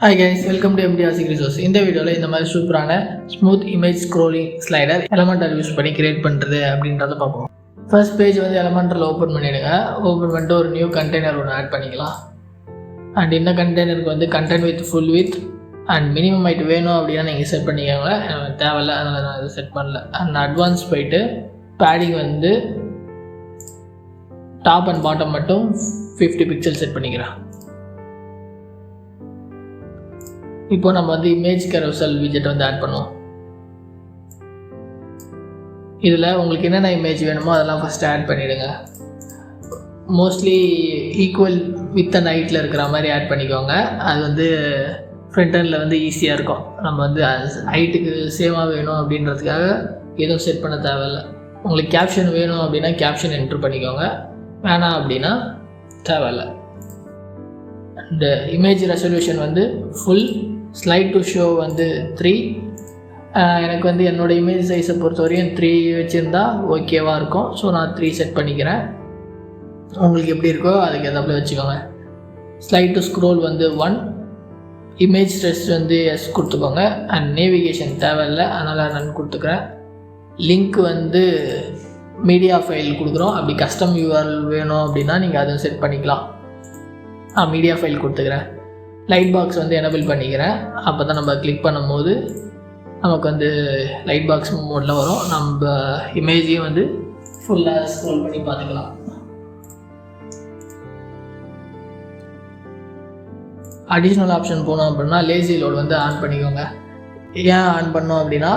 Hi guys, welcome to MD Asik Resource. இந்த வீடியோவில் இந்த மாதிரி சூப்பரான smooth image scrolling slider Elementor use பண்ணி கிரியேட் பண்ணுறது அப்படின்றத பார்ப்போம். ஃபர்ஸ்ட் பேஜ் வந்து எலமெண்டரில் ஓப்பன் பண்ணிவிடுங்க. ஓப்பன் பண்ணிட்டு ஒரு நியூ கண்டெய்னர் ஒன்று ஆட் பண்ணிக்கலாம். அண்ட் இந்த கண்டெய்னருக்கு வந்து content with full with and minimum height வேணும் அப்படின்னா நீங்கள் செட் பண்ணிக்கோங்க. தேவையில்லை, அதனால் நான் அதை செட் பண்ணல. அண்ட் அட்வான்ஸ் போயிட்டு பேடிங் வந்து டாப் அண்ட் பாட்டம் மட்டும் 50 பிக்சல் செட் பண்ணிக்கிறேன். இப்போ நம்ம வந்து இமேஜ் கரோசல் விஜெட் வந்து ஆட் பண்ணுவோம். இதில் உங்களுக்கு என்னென்ன இமேஜ் வேணுமோ அதெல்லாம் ஃபஸ்ட்டு ஆட் பண்ணிவிடுங்க. மோஸ்ட்லி ஈக்குவல் வித் அண்ட் ஹைட்டில் இருக்கிற மாதிரி ஆட் பண்ணிக்கோங்க. அது வந்து ஃப்ரண்ட் எண்டில் வந்து ஈஸியாக இருக்கும். நம்ம வந்து ஹைட்டுக்கு சேமாக வேணும் அப்படின்றதுக்காக எதுவும் செட் பண்ண தேவையில்லை. உங்களுக்கு கேப்ஷன் வேணும் அப்படின்னா கேப்ஷன் என்ட்ரு பண்ணிக்கோங்க, வேணாம் அப்படின்னா தேவையில்லை. அண்டு இமேஜ் ரெசல்யூஷன் வந்து ஃபுல், ஸ்லைட் டு ஷோ வந்து 3. எனக்கு வந்து என்னோடய இமேஜ் சைஸை பொறுத்த வரையும் 3 வச்சுருந்தா ஓகேவாக இருக்கும். ஸோ நான் 3 செட் பண்ணிக்கிறேன். உங்களுக்கு எப்படி இருக்கோ அதுக்கு எதாப்பில் வச்சுக்கோங்க. ஸ்லைட் டு ஸ்க்ரோல் வந்து 1, இமேஜ் ஸ்ட்ரெஸ் வந்து எஸ் கொடுத்துக்கோங்க. அண்ட் நேவிகேஷன் தேவையில்லை, அதனால் நான் கொடுத்துக்கிறேன். லிங்க் வந்து மீடியா ஃபைல் கொடுக்குறோம். அப்படி கஸ்டம் யூஆர்எல் வேணும் அப்படின்னா நீங்கள் அதை செட் பண்ணிக்கலாம். மீடியா ஃபைல் கொடுத்துக்கிறேன். லைட் பாக்ஸ் வந்து எனபிள் பண்ணிக்கிறேன். அப்போ தான் நம்ம கிளிக் பண்ணும்போது நமக்கு வந்து லைட் பாக்ஸ் மோடில் வரும். நம்ம இமேஜையும் வந்து ஃபுல்லாக ஸ்க்ரோல் பண்ணி பார்த்துக்கலாம். அடிஷ்னல் ஆப்ஷன் போனோம் அப்படின்னா லேசி லோட் வந்து ஆன் பண்ணிக்கோங்க. ஏன் ஆன் பண்ணோம் அப்படின்னா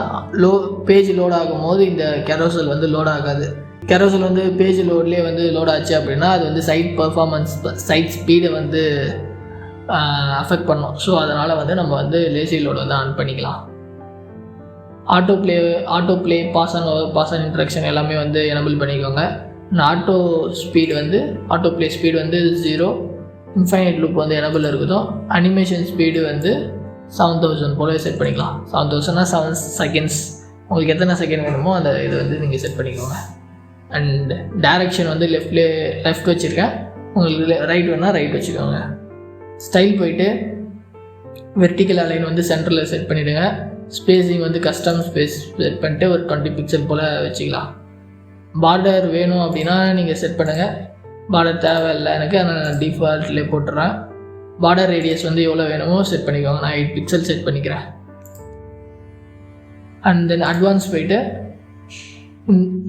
பேஜ் லோட் ஆகும்போது இந்த கெரோசல் வந்து லோட் ஆகாது. கெரோசல் வந்து பேஜ் லோட்லேயே வந்து லோட் ஆச்சு அப்படின்னா அது வந்து சைட் பர்ஃபார்மன்ஸ், சைட் ஸ்பீடை வந்து அஃபெக்ட் பண்ணோம். ஸோ அதனால் வந்து நம்ம வந்து லேசி லோட் வந்து ஆன் பண்ணிக்கலாம். ஆட்டோ ப்ளே பாஸ் அண்ட் இன்ட்ரக்ஷன் எல்லாமே வந்து எனபிள் பண்ணிக்கோங்க. ஆட்டோ ப்ளே ஸ்பீடு வந்து 0, இன்ஃபைனைட் லூப் வந்து எனபிள் இருக்குதும். அனிமேஷன் ஸ்பீடு வந்து 7000 போல செட் பண்ணிக்கலாம். 7000னா 7 செகண்ட்ஸ். உங்களுக்கு எத்தனை செகண்ட் வேணுமோ அந்த இது வந்து நீங்கள் செட் பண்ணிக்கோங்க. அண்ட் டைரக்ஷன் வந்து லெஃப்ட் வச்சுருக்கேன். உங்களுக்கு ரைட் வேணால் ரைட் வச்சுக்கோங்க. ஸ்டைல் போயிட்டு வெர்டிக்கல் அலைன் வந்து சென்டரில் செட் பண்ணிவிடுங்க. ஸ்பேஸிங் வந்து கஸ்டம் ஸ்பேஸ் செட் பண்ணிட்டு ஒரு 20 பிக்சல் போல் வச்சுக்கலாம். பார்டர் வேணும் அப்படின்னா நீங்கள் செட் பண்ணுங்கள். பார்டர் தேவையில்லை எனக்கு, அதனால் நான் டிஃபால்ட்லேயே போட்டுறேன். பார்டர் ரேடியஸ் வந்து எவ்வளோ வேணுமோ செட் பண்ணிக்கோங்க. நான் 8 பிக்சல் செட் பண்ணிக்கிறேன். அண்ட் தென் அட்வான்ஸ் போயிட்டு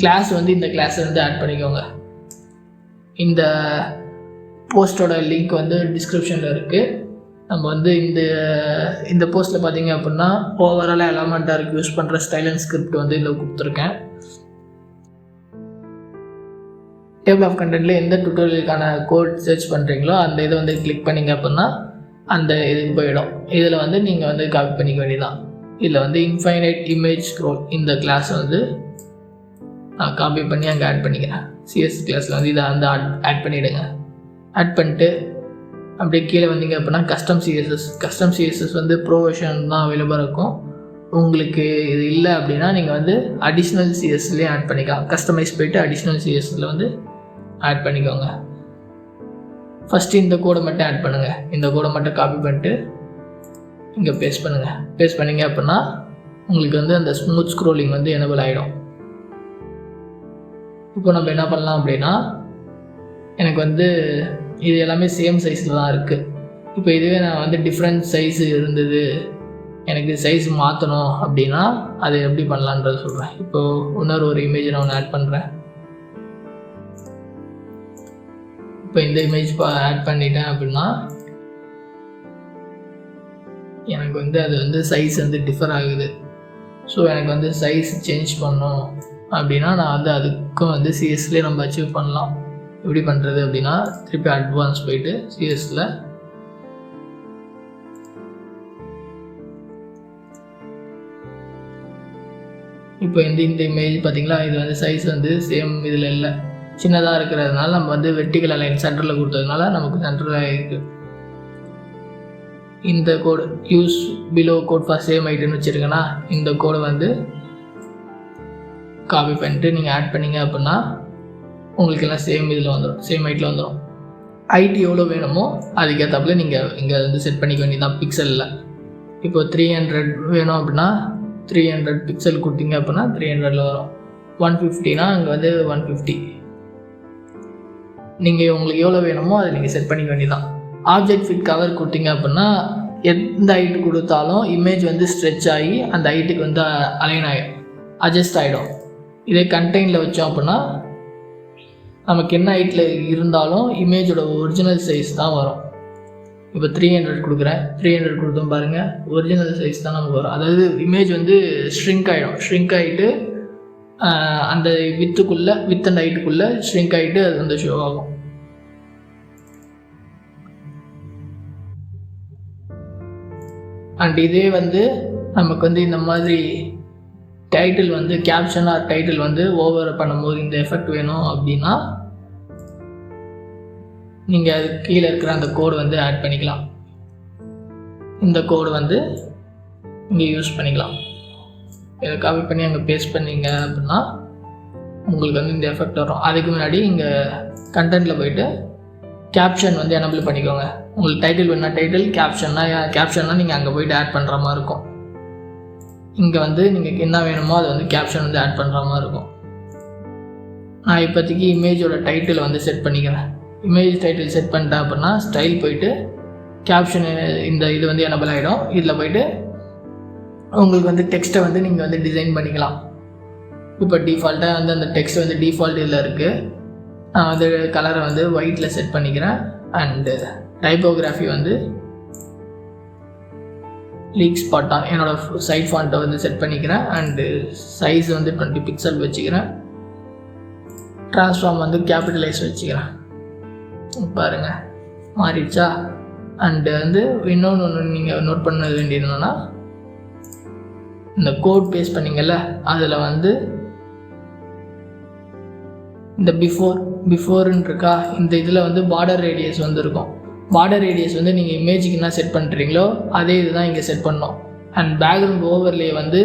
கிளாஸ் வந்து இந்த கிளாஸை வந்து ஆட் பண்ணிக்கோங்க. இந்த போஸ்ட்டோட லிங்க் வந்து டிஸ்கிரிப்ஷனில் இருக்குது. நம்ம வந்து இந்த போஸ்ட்டில் பார்த்தீங்க அப்படின்னா ஓவராலாக எலமெண்டருக்கு யூஸ் பண்ணுற ஸ்டைல் அண்ட் ஸ்கிரிப்ட் வந்து இதில் கொடுத்துருக்கேன். டேபிள் ஆஃப் கண்டென்ட்டில் எந்த டுட்டோரியலுக்கான கோட் சர்ச் பண்ணுறீங்களோ அந்த இதை வந்து கிளிக் பண்ணிங்க அப்படின்னா அந்த இதுக்கு போயிடும். இதில் வந்து நீங்கள் வந்து காப்பி பண்ணிக்க வேண்டியதான். இதில் வந்து இன்ஃபைனைட் இமேஜ் ஸ்க்ரோல் இந்த கிளாஸ் வந்து நான் காப்பி பண்ணி அங்கே ஆட் பண்ணிக்கிறேன். சிஎஸ் கிளாஸில் வந்து இதை வந்து ஆட் பண்ணிவிடுங்க. ஆட் பண்ணிட்டு அப்படியே கீழே வந்தீங்க அப்படின்னா கஸ்டம் சிஎஸ்எஸ் வந்து ப்ரோ வெர்ஷன் தான் அவைலபிளாக இருக்கும். உங்களுக்கு இது இல்லை அப்படின்னா நீங்கள் வந்து அடிஷ்னல் சிஎஸ்லேயே ஆட் பண்ணிக்கலாம். கஸ்டமைஸ் போய்ட்டு அடிஷ்னல் சிஎஸ்ஸில் வந்து ஆட் பண்ணிக்கோங்க. ஃபஸ்ட்டு இந்த கோடை மட்டும் ஆட் பண்ணுங்கள். இந்த கோடை மட்டும் காப்பி பண்ணிட்டு இங்கே பேஸ்ட் பண்ணுங்கள். பேஸ்ட் பண்ணிங்க அப்படின்னா உங்களுக்கு வந்து அந்த ஸ்மூத் ஸ்க்ரோலிங் வந்து எனபிள் ஆகிடும். இப்போ நம்ம என்ன பண்ணலாம் அப்படின்னா, எனக்கு வந்து இது எல்லாமே சேம் சைஸில் தான் இருக்குது. இப்போ இதுவே நான் வந்து டிஃப்ரெண்ட் சைஸ் இருந்தது, எனக்கு சைஸ் மாற்றணும் அப்படின்னா அது எப்படி பண்ணலான்றத சொல்கிறேன். இப்போது இன்னொரு ஒரு இமேஜ் நான் ஒன்று ஆட் பண்ணுறேன். இப்போ இந்த இமேஜ் ஆட் பண்ணிட்டேன் அப்படின்னா எனக்கு வந்து அது வந்து சைஸ் வந்து டிஃபர் ஆகுது. ஸோ எனக்கு வந்து சைஸ் சேஞ்ச் பண்ணணும் அப்படின்னா நான் வந்து அதுக்கும் வந்து சிஎஸ்லேயே நம்ம அச்சீவ் பண்ணலாம். எப்படி பண்ணுறது அப்படின்னா திருப்பி அட்வான்ஸ் போயிட்டு சிஎஸில் இப்போ இந்த இமேஜ் பார்த்தீங்களா, இது வந்து சைஸ் வந்து சேம் இதில் இல்லை, சின்னதாக இருக்கிறதுனால நம்ம வந்து வெர்டிக்கல் அலைன் சென்டரில் கொடுத்ததுனால நமக்கு சென்டரில் இருக்குது. இந்த code use below code for same ஹைட்டுன்னு வச்சுருக்கேன்னா இந்த கோடை வந்து காப்பி பண்ணிட்டு நீங்கள் ஆட் பண்ணிங்க அப்படின்னா உங்களுக்கு எல்லாம் சேம் இதில் வந்துடும், சேம் ஹைட்டில் வந்துடும். ஹைட் எவ்வளோ வேணுமோ அதுக்கேற்றாப்புல நீங்கள் இங்கே வந்து செட் பண்ணிக்க வேண்டியதான் பிக்சலில். இப்போ 300 வேணும் அப்படின்னா 300 பிக்சல் கொடுத்தீங்க அப்படின்னா 300 வரும். 150னா அங்கே வந்து 150. நீங்கள் உங்களுக்கு எவ்வளோ வேணுமோ அதை நீங்கள் செட் பண்ணிக்க வேண்டியதான். ஆப்ஜெக்ட் ஃபிட் கவர் கொடுத்தீங்க அப்படின்னா எந்த ஹைட்டு கொடுத்தாலும் இமேஜ் வந்து ஸ்ட்ரெச் ஆகி அந்த ஹைட்டுக்கு வந்து அலைன் ஆகிடும், அட்ஜஸ்ட் ஆகிடும். இதே கண்டெய்னில் வச்சோம் அப்படின்னா நமக்கு என்ன ஹைட்டில் இருந்தாலும் இமேஜோட ஒரிஜினல் சைஸ் தான் வரும். இப்போ 300 கொடுக்குறேன், 300 கொடுத்தோம் பாருங்கள், ஒரிஜினல் சைஸ் தான் நமக்கு வரும். அதாவது இமேஜ் வந்து ஷ்ரிங்க் ஆகிடும். ஷ்ரிங்க் ஆகிட்டு அந்த வித் அண்ட் ஹைட்டுக்குள்ளே ஷ்ரிங்க் ஆகிட்டு அது வந்து ஷோ ஆகும். அண்ட் இதே வந்து நமக்கு வந்து இந்த மாதிரி டைட்டில் வந்து கேப்ஷன் ஆர் டைட்டில் வந்து ஓவர் பண்ணும்போது இந்த எஃபெக்ட் வேணும் அப்படின்னா நீங்கள் அது கீழே இருக்கிற அந்த கோடு வந்து ஆட் பண்ணிக்கலாம். இந்த கோடு வந்து இங்கே யூஸ் பண்ணிக்கலாம். இதை காப்பி பண்ணி அங்கே பேஸ்ட் பண்ணிங்க அப்படின்னா உங்களுக்கு வந்து இந்த எஃபெக்ட் வரும். அதுக்கு முன்னாடி இங்கே கண்டென்ட்டில் போயிட்டு கேப்ஷன் வந்து எனபிள் பண்ணிக்கோங்க. உங்களுக்கு டைட்டில் வேணுன்னா டைட்டில், கேப்ஷன்னா நீங்கள் அங்கே போய்ட்டு ஆட் பண்ணுற மாதிரி இருக்கும். இங்கே வந்து நீங்கள் என்ன வேணுமோ அதை வந்து கேப்ஷன் வந்து ஆட் பண்ணுற மாதிரி இருக்கும். நான் இப்போதைக்கு இமேஜோட டைட்டில் வந்து செட் பண்ணிக்கிறேன். இமேஜ் டைட்டில் செட் பண்ணிட்டேன் அப்படின்னா ஸ்டைல் போயிட்டு கேப்ஷன் இந்த இது வந்து எனபிள் ஆகிடும். இதில் போயிட்டு உங்களுக்கு வந்து டெக்ஸ்ட்டை வந்து நீங்கள் வந்து டிசைன் பண்ணிக்கலாம். இப்போ டிஃபால்ட்டாக வந்து அந்த டெக்ஸ்ட் வந்து டிஃபால்ட் இதில் இருக்குது. நான் வந்து கலரை வந்து ஒயிட்டில் செட் பண்ணிக்கிறேன். அண்டு டைப்போகிராஃபி வந்து லீக் ஸ்பாட்டாக என்னோடய சைட் ஃபாண்ட்டை வந்து செட் பண்ணிக்கிறேன். அண்டு சைஸ் வந்து 20 பிக்சல் வச்சுக்கிறேன். ட்ரான்ஸ்ஃபார்ம் வந்து கேபிட்டலைஸ் வச்சுக்கிறேன். பாருங்கள் மாறிடுச்சா. அண்டு வந்து இன்னொன்று நீங்கள் நோட் பண்ண வேண்டியது என்னென்னா, இந்த கோட் பேஸ்ட் பண்ணிங்கல்ல அதில் வந்து இந்த பிஃபோர்ன்னு இருக்கா, இந்த இதில் வந்து பார்டர் ரேடியஸ் வந்து இருக்கும். பார்டர் ரேடியஸ் வந்து நீங்கள் இமேஜுக்கு என்ன செட் பண்ணுறீங்களோ அதே இது தான் இங்கே செட் பண்ணோம். அண்ட் பேக்ரவுண்ட் ஓவர்லே வந்து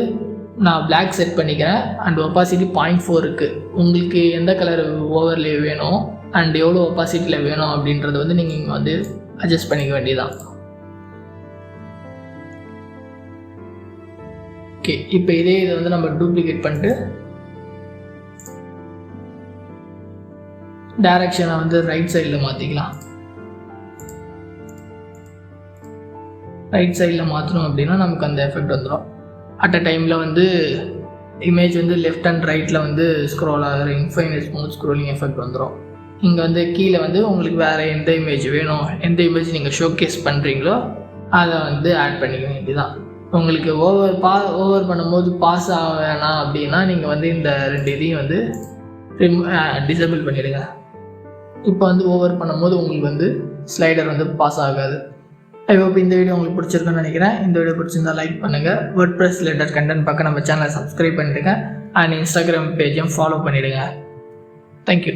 நான் பிளாக் செட் பண்ணிக்கிறேன். அண்ட் ஒப்பாசிட்டி 0.4 இருக்குது. உங்களுக்கு எந்த கலர் ஓவர்லே வேணும் அண்ட் எவ்வளோ ஒப்பாசிட்டியில் வேணும் அப்படின்றத வந்து நீங்கள் இங்கே வந்து அட்ஜஸ்ட் பண்ணிக்க வேண்டியதான். ஓகே, இப்போ இதை வந்து நம்ம டூப்ளிகேட் பண்ணிட்டு டைரக்ஷனை வந்து ரைட் சைடில் மாற்றிக்கலாம். ரைட் சைடில் மாற்றணும் அப்படின்னா நமக்கு அந்த எஃபெக்ட் வந்துடும். அட் அ டைமில் வந்து இமேஜ் வந்து லெஃப்ட் அண்ட் ரைட்டில் வந்து ஸ்க்ரோல் ஆகிற இன்ஃபைனைட் ஸ்மூத் ஸ்க்ரோலிங் எஃபெக்ட் வந்துடும். இங்கே வந்து கீழே வந்து உங்களுக்கு வேறு எந்த இமேஜ் வேணும், எந்த இமேஜ் நீங்கள் ஷோகேஸ் பண்ணுறீங்களோ அதை வந்து ஆட் பண்ணிக்க வேண்டியதான். உங்களுக்கு ஓவர் பண்ணும்போது பாஸ் ஆக வேணாம் அப்படின்னா நீங்கள் வந்து இந்த 2 இதையும் வந்து டிசேபிள் பண்ணிவிடுங்க. இப்போ வந்து ஓவர் பண்ணும்போது உங்களுக்கு வந்து ஸ்லைடர் வந்து பாஸ் ஆகாது. ஐ ஹோப் இந்த வீடியோ உங்களுக்கு பிடிச்சிருக்குன்னு நினைக்கிறேன். இந்த வீடியோ பிடிச்சிருந்தா லைக் பண்ணுங்கள். வேர்ட்பிரஸ் ரிலேட்டட் கண்டென்ட் பார்க்க நம்ம சேனலை சப்ஸ்கிரைப் பண்ணிவிடுங்க. அண்ட் இன்ஸ்டாகிராம் பேஜையும் ஃபாலோ பண்ணிவிடுங்க. தேங்க்யூ.